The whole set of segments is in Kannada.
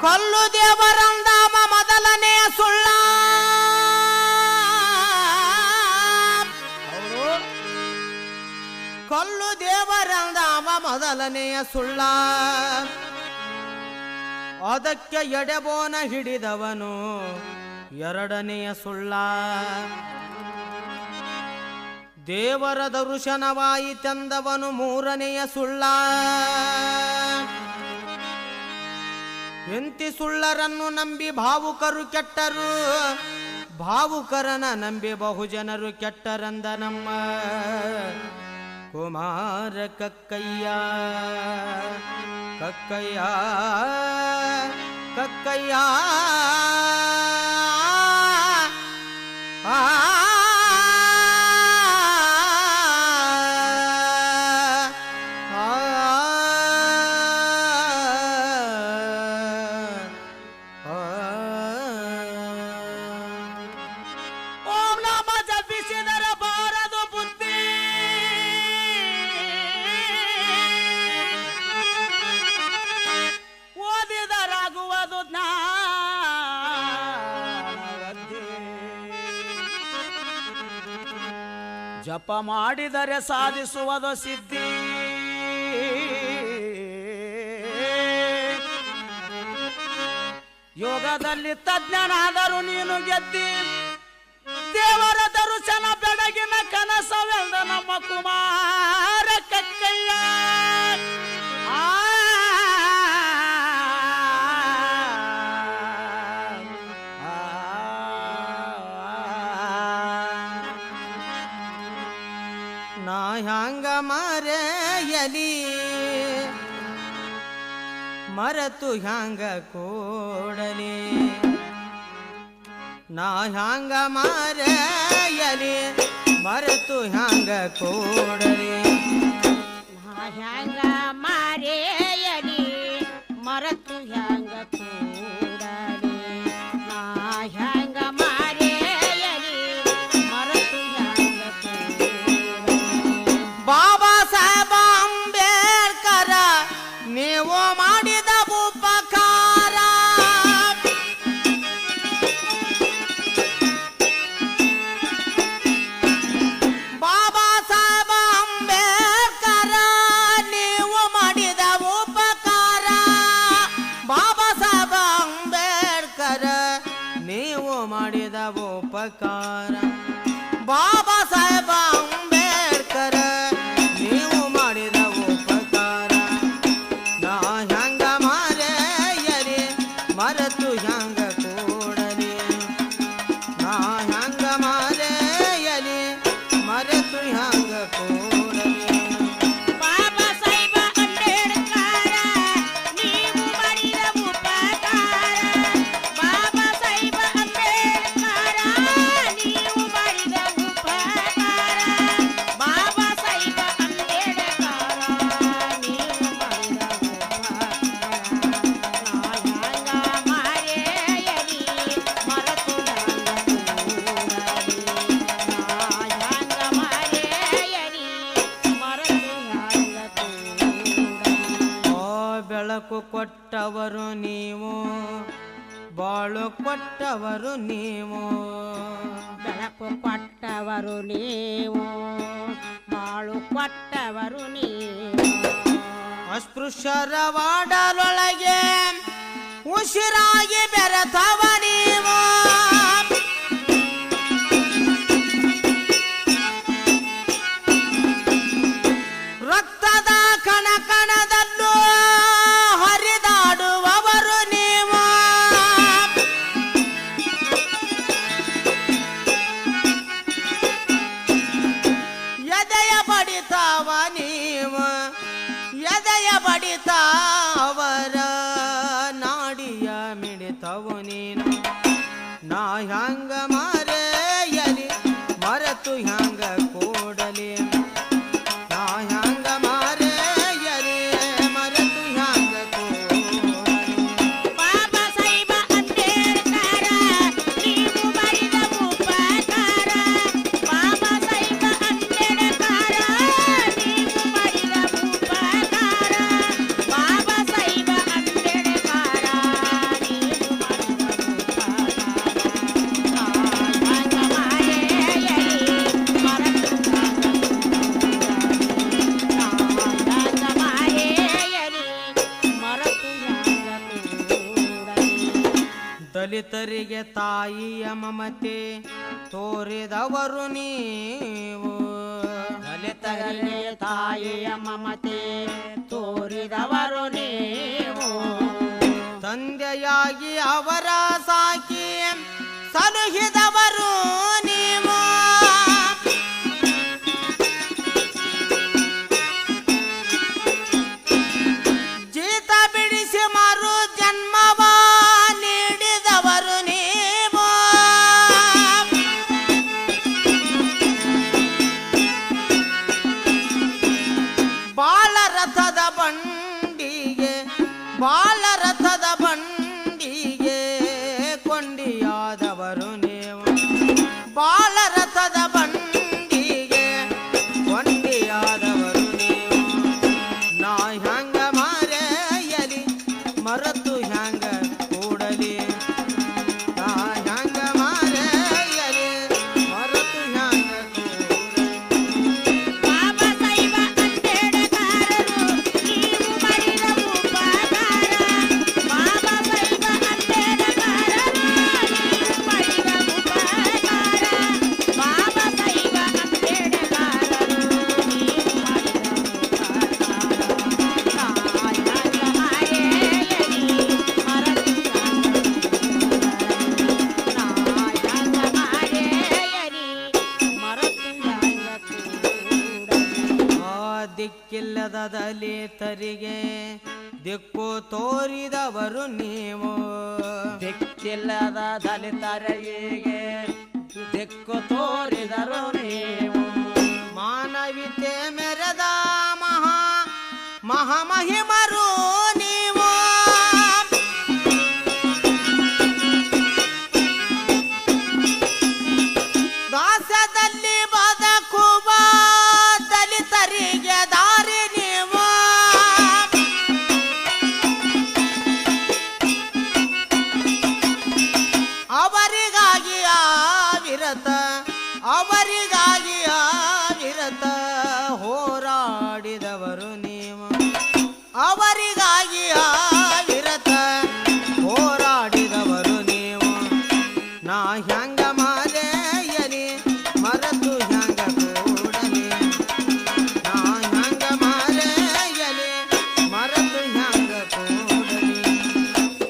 ಕೊಲ್ಲು ದೇವರಂದಾಮ ಮೊದಲನೆಯ ಸುಳ್ಳ ಕೊಲ್ಲು ದೇವರಂದಾಮ ಮೊದಲನೆಯ ಸುಳ್ಳ ಅದಕ್ಕೆ ಎಡೆಬೋನ ಹಿಡಿದವನು ಎರಡನೆಯ ಸುಳ್ಳ ದೇವರ ದರ್ಶನವಾಯಿತೆಂದವನು ಮೂರನೆಯ ಸುಳ್ಳ ಎಂತಿ ಸುಳ್ಳರನ್ನು ನಂಬಿ ಭಾವುಕರು ಕೆಟ್ಟರು ಭಾವುಕರನ ನಂಬಿ ಬಹುಜನರು ಕೆಟ್ಟರಂದ ನಮ್ಮ ಕುಮಾರ ಕಕ್ಕಯ್ಯ ಕಕ್ಕಯ್ಯ ಕಕ್ಕಯ್ಯ ಜಪ ಮಾಡಿದರೆ ಸಾಧಿಸುವುದು ಸಿದ್ಧಿ ಯೋಗದಲ್ಲಿ ತಜ್ಞನಾದರೂ ನೀನು ಗೆದ್ದಿ ದೇವರ ದರ್ಶನ ಬೆಳಗಿನ ಕನಸವೆಂದ ನಮ್ಮ ಕುಮಾರ ಕಕ್ಕಯ್ಯ ನಾ ಹ್ಯಾಂಗ ಮರೆಯಲಿ ಮರೆತು ಹ್ಯಾಂಗ ಕೂಡಲಿ ನಾ ಹ್ಯಾಂಗ ಮರೆಯಲಿ ಮರೆತು ಹ್ಯಾಂಗ ಕೂಡಲಿ ನಾ ಹ್ಯಾಂಗ ಮರೆಯಲಿ ಮರೆತು ಹ್ಯಾಂಗ ಕೂಡಲಿ ನಾ ಹ್ಯಾಂಗ ಮರೆಯಲಿ ಮರೆತು ಹ್ಯಾಂಗ ಕೂಡಲಿ ಬಾಬಾ ಸಾಹೇಬ ಅಂಬೇಡ್ಕರ ನೀವು ಮಾಡಿದ ಉಪಕಾರ ಬಾಬಾ ಸಾಹೇಬ ಅಂಬೇಡ್ಕರ ನೀವು ಮಾಡಿದ ಉಪಕಾರ ಬಾಬಾ ಸಾಹೇಬ ಅಂಬೇಡ್ಕರ ನೀವು ಮಾಡಿದ ಉಪಕಾರ ಬಾಬಾ ಸಾಹೇಬ ಅಂಬೇಡ್ಕರ ನೀವು ಮಾಡಿದ ಉಪಕಾರ ನಾ ಹ್ಯಾಂಗ ಮರೆಯಲಿ ಮರೆತು ಹ್ಯಾಂಗ ಕೂಡಲಿ ನಾ ಹ್ಯಾಂಗ ಮರೆಯಲಿ ಮರೆತು ಹ್ಯಾಂಗ ಕೂಡಲಿ ಬಾಬಾ ಸಾಹೇಬ ಅಂಬೇಡ್ಕರ ನೀವು ಮಾಡಿದ ಉಪಕಾರ ಬಾಬಾ ಸಾಹೇಬ ಅಂಬೇಡ್ಕರ ನೀವು ಬೆಳಕು ಕೊಟ್ಟವರು ನೀವು, ಬಾಳು ಕೊಟ್ಟವರು ನೀವು. ಬೆಳಕು ಕೊಟ್ಟವರು ನೀವು, ಬಾಳು ಕೊಟ್ಟವರು ನೀವು. ಅಸ್ಪೃಶ್ಯರ ವಾಡಲೊಳಗೆ ಉಸಿರಾಗಿ ಬೆರೆತವ ನೀವು. ರಕ್ತದ ಕಣ ಕಣದಲ್ಲೂ ಹರಿದಾಡುವವರು ನೀವು. ಎದೆಯ ಬಡಿತಾವ ನೀವು, ಎದೆಯ ಬಡಿತಾವರ ನಾಡಿಯ ಮಿಡಿತವು ನೀನು. ನಾ ಹ್ಯಾಂಗ ಮರೆಯಲಿ ಮರೆತು ಹ್ಯಾಂಗ ಕೂಡಲಿ. ನಾ ಹ್ಯಾಂಗ ಮರೆಯಲಿ ಮರೆತು ಹ್ಯಾಂಗ ಕೂಡಲಿ. ಬಾಬಾ ಸಾಹೇಬ ಅಂಬೇಡ್ಕರ ನೀವು ಮಾಡಿದ ಉಪಕಾರ. ಬಾಬಾ ಸಾಹೇಬ ಅಂಬೇಡ್ಕರ ನೀವು ಮಾಡಿದ ಉಪಕಾರ. ಬಾಬಾ ಸಾಹೇಬ ಅಂಬೇಡ್ಕರ ನೀವು ಮಾಡಿದ ದಲಿತರಿಗೆ ತಾಯಿಯ ಮಮತೆ ತೋರಿದವರು ನೀವು. ದಲಿತರಿಗೆ ತಾಯಿಯ ಮಮತೆ ತೋರಿದವರು ನೀವು. ತಂದೆಯಾಗಿ ಅವರ ಸಾಕಿ ಸಲುಹಿದವರು ನೀವು. ಜೀತ ಬಿಡಿಸಿ ಮರು ಜನ್ಮವ ನೀಡಿದವರು ನೀವು. ಬಾಳರಥದ ಬಂಡಿಗೆ ಬಾಳರಥದ ಬಂಡಿಗೆ ಕೊಂಡಿಯಾದವರು ನೀವು. ಬಾಳರಥದ ಬಂಡಿಗೆ ಕೊಂಡಿಯಾದವರು ನೀವು. ನಾ ಹ್ಯಾಂಗ ಮರೆಯಲಿ ಮರೆತು ಹ್ಯಾಂಗ ಕೂಡಲಿ. ನಾ ಹ್ಯಾಂಗ ಮರೆಯಲಿ ಮರೆತು ಹ್ಯಾಂಗ ಕೂಡಲಿ. ಬಾಬಾ ಸಾಹೇಬ ಅಂಬೇಡ್ಕರರು ನೀವು ಮಾಡಿದ ಉಪಕಾರ. ಬಾಬಾ ಸಾಹೇಬ ಅಂಬೇಡ್ಕರರು ನೀವು ಮಾಡಿದ ಉಪಕಾರ. ಬಾಬಾ ಸಾಹೇಬ ಅಂಬೇಡ್ಕರರು ನೀವು ಮಾಡಿದ ದಿಕ್ಕಿಲ್ಲದ ದಲಿತರಿಗೆ ದಿಕ್ಕು ತೋರಿದವರು ನೀವು. ದಿಕ್ಕಿಲ್ಲದ ದಲಿತರಿಗೆ ದಿಕ್ಕು ತೋರಿದರು ನೀವು. ಮಾನವೀಯತೆ ಮೆರೆದ ಮಹಾಮಹಿಮರು ನೀವು. ದಾಸ್ಯದಲ್ಲಿ ಬದುಕುವ ದಲಿತರಿಗೆ ದಾರಿ ನೀವು. ಅವರಿಗಾಗಿ ಅವಿರತ ಅವರಿಗಾಗಿ ಅವಿರತ ಹೋರಾಡಿದವರು ನೀವು. ಅವರಿಗಾಗಿ ಅವಿರತ ಹೋರಾಡಿದವರು ನೀವು. ನಾ ಹ್ಯಾಂಗ ಮರೆಯಲಿ ಮರೆತು ಹ್ಯಾಂಗ ಕೂಡಲಿ. ನಾ ಹ್ಯಾಂಗ ಮರೆಯಲಿ ಮರೆತು ಹ್ಯಾಂಗ ಕೂಡಲಿ.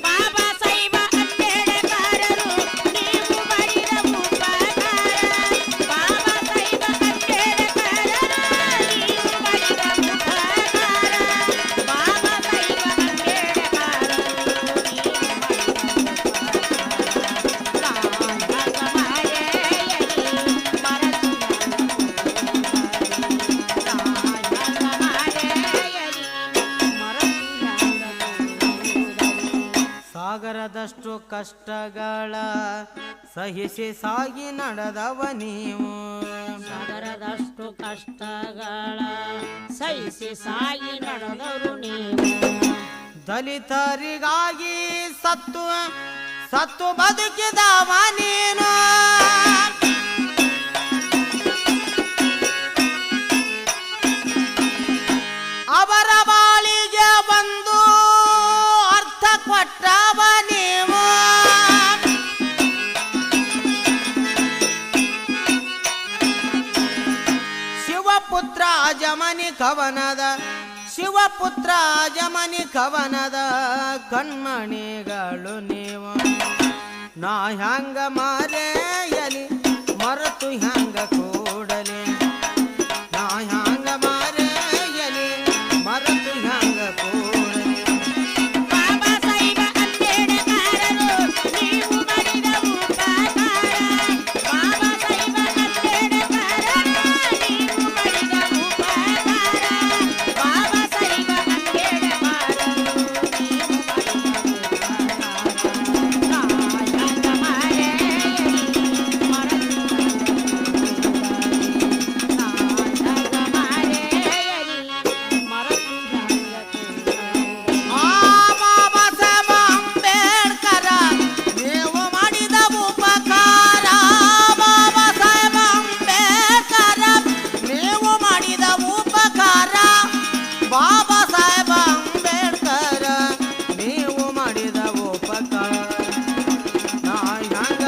ಬಾಬಾ ಸಾಹೇಬ ಅಂಬೇಡ್ಕರರು ನೀವು ಮಾಡಿದ ಉಪಕಾರ. ಬಾಬಾ ಸಾಹೇಬ ಅಂಬೇಡ್ಕರರು ನೀವು ಮಾಡಿದ ಉಪಕಾರ. ಬಾಬಾ ಸಾಹೇಬ ಅಂಬೇಡ್ಕರರು ನೀವು ಸಾಗರದಷ್ಟು ಕಷ್ಟಗಳ ಸಹಿಸಿ ಸಾಗಿ ನಡೆದವ ನೀವು. ಸಾಗರದಷ್ಟು ಕಷ್ಟಗಳ ಸಹಿಸಿ ಸಾಗಿ ನಡೆದರು ನೀವು. ದಲಿತರಿಗಾಗಿ ಸತ್ತು ಸತ್ತು ಬದುಕಿದವ ನೀನು ಅವರ ಬಾಳಿಗೆ ಬಂದು ಅರ್ಥ ಕೊಟ್ಟವ ನೀವು ಶಿವಪುತ್ರ ಜಮನಿ ಕವನದ ಶಿವಪುತ್ರ ಜಮನಿ ಕವನದ ಕಣ್ಮಣಿಗಳು ನೀವು ನಾ ಹ್ಯಾಂಗ ಮಾರೆಯಲಿ ಮರೆತು ಹ್ಯಾಂಗ ಕೂಡಲಿ ನಾ ಹ್ಯಾಂಗ ಮಾರೆಯಲಿ ಮರೆತು ಹ್ಯಾಂಗ ಕೂಡಲಿ ಬಾಬಾ ಸಾಹೇಬ ಅಂಬೇಡ್ಕರರು ನೀವು ಮಾಡಿದ ಉಪಕಾರ ಬಾಬಾ ಸಾಹೇಬ ಅಂಬೇಡ್ಕರರು ನೀವು ಮಾಡಿದ ಉಪಕಾರ ಬಾಬಾ ಸಾಹೇಬ ಅಂಬೇಡ್ಕರರು ನೀವು ಮಾಡಿದ ಉಪಕಾರ ಬಾಬಾ ಸಾಹೇಬ ಅಂಬೇಡ್ಕರ ನೀವು ಮಾಡಿದ ಉಪಕಾರ ಬಾಬಾ ಸಾಹೇಬ ಅಂಬೇಡ್ಕರ ನೀವು ಮಾಡಿದ ಉಪಕಾರ ನಾ ಹ್ಯಾಂಗ